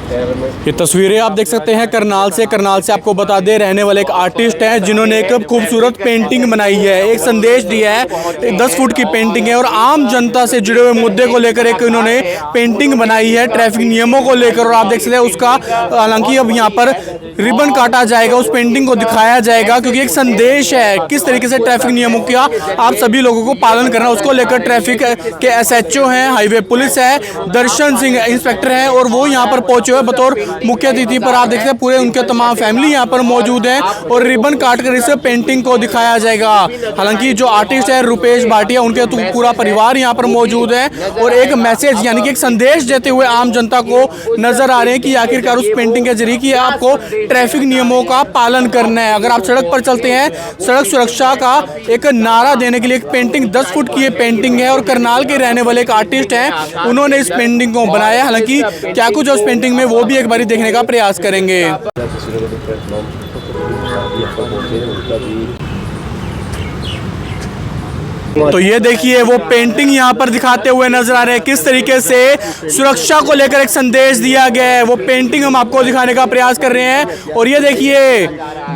ये तस्वीरें आप देख सकते हैं करनाल से आपको बता दें, रहने वाले एक आर्टिस्ट हैं जिन्होंने एक खूबसूरत पेंटिंग बनाई है, एक संदेश दिया है। 10 फुट की पेंटिंग है और आम जनता से जुड़े हुए मुद्दे को लेकर एक इन्होंने पेंटिंग बनाई है, ट्रैफिक नियमों को लेकर। और आप देख सकते हैं उसका, हालांकि अब यहाँ पर रिबन काटा जाएगा, उस पेंटिंग को दिखाया जाएगा, क्योंकि एक संदेश है किस तरीके से ट्रैफिक नियमों का आप सभी लोगों को पालन करना, उसको लेकर ट्रैफिक के SHO हैं, हाईवे पुलिस है, दर्शन सिंह इंस्पेक्टर है, और वो यहाँ पर पहुंचे हुए बतौर मुख्य अतिथि। पर आप देखते हैं पूरे उनके तमाम फैमिली यहाँ पर मौजूद है और रिबन काटकर इस पेंटिंग को दिखाया जाएगा। हालांकि जो आर्टिस्ट है रुपेश भाटिया, उनके पूरा परिवार यहाँ पर मौजूद है और एक मैसेज यानी कि एक संदेश देते हुए आम जनता को नजर आ रहे हैं कि आखिरकार उस पेंटिंग के जरिए कि आपको ट्रैफिक नियमों का पालन करना है। अगर आप सड़क पर चलते हैं, सड़क सुरक्षा का एक नारा देने के लिए एक पेंटिंग 10 फुट की ये पेंटिंग है और करनाल के रहने वाले एक आर्टिस्ट हैं, उन्होंने इस पेंटिंग को बनाया। हालांकि क्या कुछ उस पेंटिंग में वो भी एक बारी देखने का प्रयास करेंगे। तो ये देखिए वो पेंटिंग यहाँ पर दिखाते हुए नजर आ रहे हैं किस तरीके से सुरक्षा को लेकर एक संदेश दिया गया है। वो पेंटिंग हम आपको दिखाने का प्रयास कर रहे हैं और ये देखिए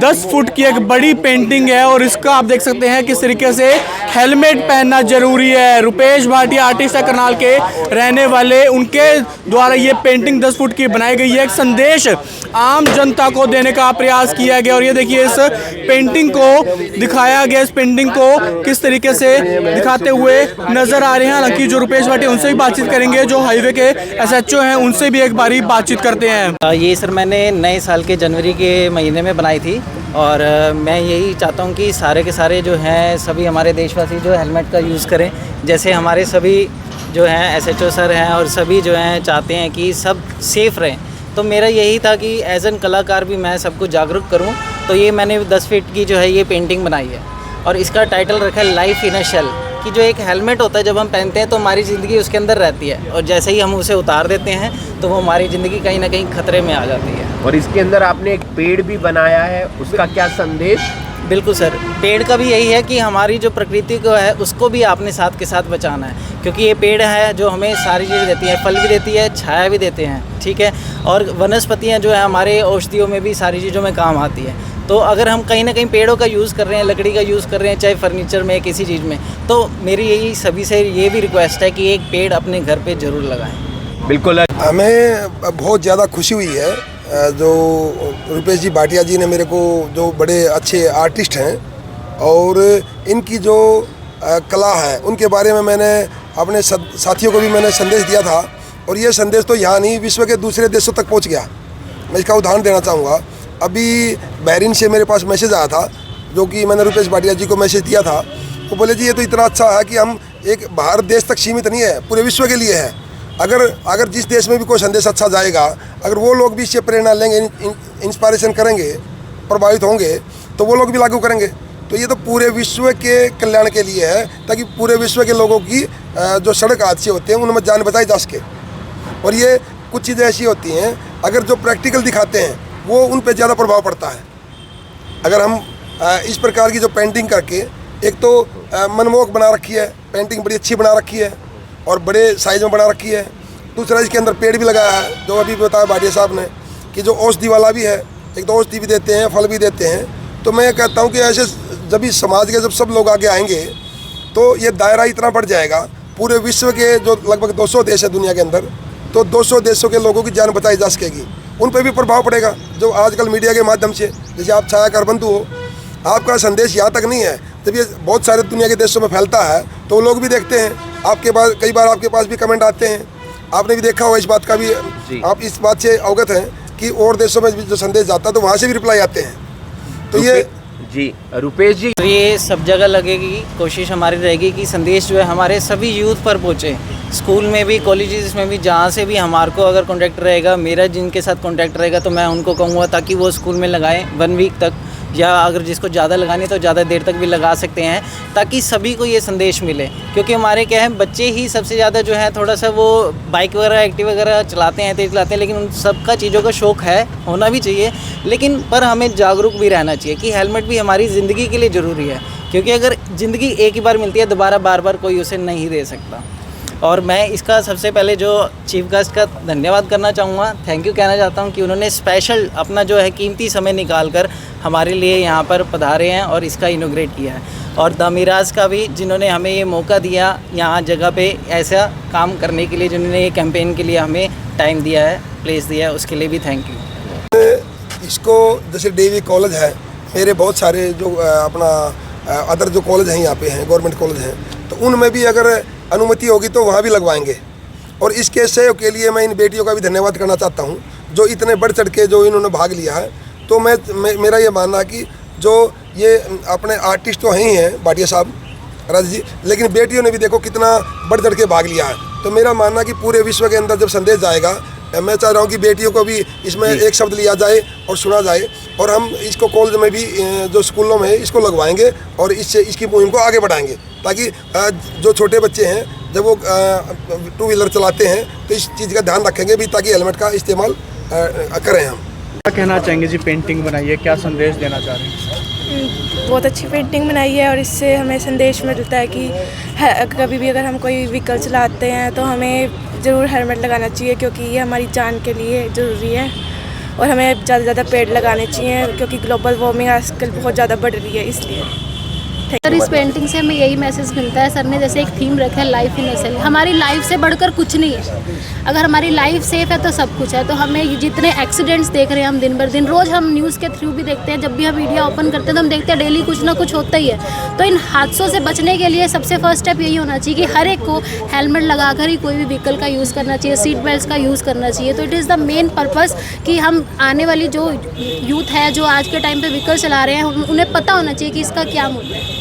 10 फुट की एक बड़ी पेंटिंग है और इसका आप देख सकते हैं किस तरीके से हेलमेट पहनना जरूरी है। रुपेश भाटिया आर्टिस्ट है, करनाल के रहने वाले, उनके द्वारा ये पेंटिंग 10 फुट की बनाई गई है। एक संदेश आम जनता को देने का प्रयास किया गया और ये देखिए इस पेंटिंग को दिखाया गया, इस पेंटिंग को किस तरीके से दिखाते हुए नजर आ रहे हैं। हालांकि जो रुपेश भाटिया उनसे भी बातचीत करेंगे, जो हाईवे के SHO हैं उनसे भी एक बारी बातचीत करते हैं। ये सर मैंने नए साल के जनवरी के महीने में बनाई थी और मैं यही चाहता हूँ कि सारे के सारे जो हैं सभी हमारे देशवासी जो हेलमेट का यूज़ करें, जैसे हमारे सभी जो हैं SHO सर हैं और सभी जो हैं चाहते हैं कि सब सेफ़ रहें। तो मेरा यही था कि एज एन कलाकार भी मैं सबको जागरूक करूं। तो ये मैंने 10 फीट की जो है ये पेंटिंग बनाई है और इसका टाइटल रखा है लाइफ इन अ शेल, कि जो एक हेलमेट होता है जब हम पहनते हैं तो हमारी ज़िंदगी उसके अंदर रहती है और जैसे ही हम उसे उतार देते हैं तो वो हमारी ज़िंदगी कहीं ना कहीं खतरे में आ जाती है। और इसके अंदर आपने एक पेड़ भी बनाया है, उसका क्या संदेश? बिल्कुल सर, पेड़ का भी यही है कि हमारी जो प्रकृति को है उसको भी आपने साथ के साथ बचाना है, क्योंकि ये पेड़ है जो हमें सारी चीज़ें देती है, फल भी देती है, छाया भी देते हैं, ठीक है, और वनस्पतियाँ जो है हमारे औषधियों में भी सारी चीज़ों में काम आती है। तो अगर हम कहीं ना कहीं पेड़ों का यूज़ कर रहे हैं, लकड़ी का यूज़ कर रहे हैं, चाहे फर्नीचर में किसी चीज़ में, तो मेरी यही सभी से ये भी रिक्वेस्ट है कि एक पेड़ अपने घर पे ज़रूर लगाएं। बिल्कुल, हमें बहुत ज़्यादा खुशी हुई है जो रुपेश जी भाटिया जी ने मेरे को, जो बड़े अच्छे आर्टिस्ट हैं और इनकी जो कला है उनके बारे में मैंने अपने साथियों को भी मैंने संदेश दिया था और ये संदेश तो यहाँ नहीं विश्व के दूसरे देशों तक पहुँच गया। मैं इसका उदाहरण देना चाहूँगा। अभी बहरीन से मेरे पास मैसेज आया था, जो कि मैंने रुपेश भाटिया जी को मैसेज दिया था। वो बोले जी ये तो इतना अच्छा है कि हम एक भारत देश तक सीमित नहीं है, पूरे विश्व के लिए है। अगर जिस देश में भी कोई संदेश अच्छा जाएगा, अगर वो लोग भी इससे प्रेरणा लेंगे, इंस्पायरेशन करेंगे, प्रभावित होंगे, तो वो लोग भी लागू करेंगे। तो ये तो पूरे विश्व के कल्याण के लिए है, ताकि पूरे विश्व के लोगों की जो सड़क हादसे होते हैं उनमें जान बचाई जा सके। और ये कुछ चीज़ें ऐसी होती हैं, अगर जो प्रैक्टिकल दिखाते हैं वो उन पर ज़्यादा प्रभाव पड़ता है। अगर हम इस प्रकार की जो पेंटिंग करके, एक तो मनमोहक बना रखी है, पेंटिंग बड़ी अच्छी बना रखी है और बड़े साइज में बना रखी है। दूसरा इसके अंदर पेड़ भी लगाया है, जो अभी बताया भाटिया साहब ने कि जो औषधि वाला भी है, एक तो औषधि भी देते हैं, फल भी देते हैं। तो मैं कहता हूँ कि ऐसे जब भी समाज के जब सब लोग आगे आएंगे तो ये दायरा इतना बढ़ जाएगा। पूरे विश्व के जो लगभग 200 देश है दुनिया के अंदर, तो 200 देशों के लोगों की जान बचाई जा सकेगी। उन पर भी प्रभाव पड़ेगा। जो आजकल मीडिया के माध्यम से, जैसे आप छायाकार बंधु हो, आपका संदेश यहाँ तक नहीं है, जब ये बहुत सारे दुनिया के देशों में फैलता है तो वो लोग भी देखते हैं। आपके पास कई बार आपके पास भी कमेंट आते हैं, आपने भी देखा होगा इस बात का भी, आप इस बात से अवगत हैं कि और देशों में भी जो संदेश जाता है तो वहाँ से भी रिप्लाई आते हैं। तो ये जी रुपेश जी, तो ये सब जगह लगेगी, कोशिश हमारी रहेगी कि संदेश जो है हमारे सभी यूथ पर पहुँचे, स्कूल में भी, कॉलेजेस में भी, जहाँ से भी हमारे को अगर कॉन्टैक्ट रहेगा, मेरा जिनके साथ कॉन्टैक्ट रहेगा तो मैं उनको कहूँगा ताकि वो स्कूल में लगाएं 1 वीक तक, या अगर जिसको ज़्यादा लगानी तो ज़्यादा देर तक भी लगा सकते हैं, ताकि सभी को ये संदेश मिले। क्योंकि हमारे क्या है, बच्चे ही सबसे ज़्यादा जो है थोड़ा सा वो बाइक वगैरह, एक्टिव वगैरह चलाते हैं, तेज़ चलाते हैं, लेकिन उन सबका चीज़ों का शौक़ है, होना भी चाहिए, लेकिन पर हमें जागरूक भी रहना चाहिए कि हेलमेट भी हमारी ज़िंदगी के लिए ज़रूरी है। क्योंकि अगर ज़िंदगी एक ही बार मिलती है, दोबारा बार बार कोई उसे नहीं दे सकता। और मैं इसका सबसे पहले जो चीफ गेस्ट का धन्यवाद करना चाहूँगा, थैंक यू कहना चाहता हूँ कि उन्होंने स्पेशल अपना जो है कीमती समय निकाल कर हमारे लिए यहाँ पर पधारे हैं और इसका इनोग्रेट किया है। और द मिराज का भी, जिन्होंने हमें ये मौका दिया यहाँ जगह पे ऐसा काम करने के लिए, जिन्होंने ये कैंपेन के लिए हमें टाइम दिया है, प्लेस दिया है, उसके लिए भी थैंक यू। इसको जैसे DAV कॉलेज है, मेरे बहुत सारे जो अपना अदर जो कॉलेज हैं यहाँ पे हैं, गवर्नमेंट कॉलेज हैं, तो उनमें भी अगर अनुमति होगी तो वहाँ भी लगवाएंगे। और इसके सहयोग के लिए मैं इन बेटियों का भी धन्यवाद करना चाहता हूँ जो इतने बढ़ चढ़ के जो इन्होंने भाग लिया है। तो मेरा ये मानना है कि जो ये अपने आर्टिस्ट तो हैं ही हैं भाटिया साहब, राज जी, लेकिन बेटियों ने भी देखो कितना बढ़ चढ़ के भाग लिया है। तो मेरा मानना कि पूरे विश्व के अंदर जब संदेश जाएगा, मैं चाह रहा हूँ कि बेटियों को भी इसमें एक शब्द लिया जाए और सुना जाए। और हम इसको कॉलेज में भी, जो स्कूलों में इसको लगवाएंगे और इससे इसकी मुहिम को आगे बढ़ाएंगे, ताकि जो छोटे बच्चे हैं जब वो 2 व्हीलर चलाते हैं तो इस चीज़ का ध्यान रखेंगे भी, ताकि हेलमेट का इस्तेमाल करें हम। क्या कहना चाहेंगे जी, पेंटिंग बनाई है, क्या संदेश देना चाह रहे हैं? बहुत अच्छी पेंटिंग बनाई है और इससे हमें संदेश मिलता है कि कभी भी अगर हम कोई व्हीकल चलाते हैं तो हमें ज़रूर हेलमेट लगाना चाहिए, क्योंकि ये हमारी जान के लिए ज़रूरी है। और हमें ज़्यादा से ज़्यादा पेड़ लगाने चाहिए, क्योंकि ग्लोबल वार्मिंग आजकल बहुत ज़्यादा बढ़ रही है, इसलिए। सर, इस पेंटिंग से हमें यही मैसेज मिलता है, सर ने जैसे एक थीम रखा है लाइफ इन असल, हमारी लाइफ से बढ़कर कुछ नहीं है। अगर हमारी लाइफ सेफ है तो सब कुछ है। तो हमें जितने एक्सीडेंट्स देख रहे हैं हम दिन बर दिन, रोज़ हम न्यूज़ के थ्रू भी देखते हैं, जब भी हम मीडिया ओपन करते हैं तो हम देखते हैं डेली कुछ ना कुछ होता ही है। तो इन हादसों से बचने के लिए सबसे फर्स्ट स्टेप यही होना चाहिए कि हर एक को हेलमेट लगाकर ही कोई भी व्हीकल का यूज़ करना चाहिए, सीट बेल्ट का यूज़ करना चाहिए। तो it is the main purpose कि हम आने वाली जो यूथ है जो आज के टाइम पर व्हीकल चला रहे हैं, उन्हें पता होना चाहिए कि इसका क्या मूल्य है।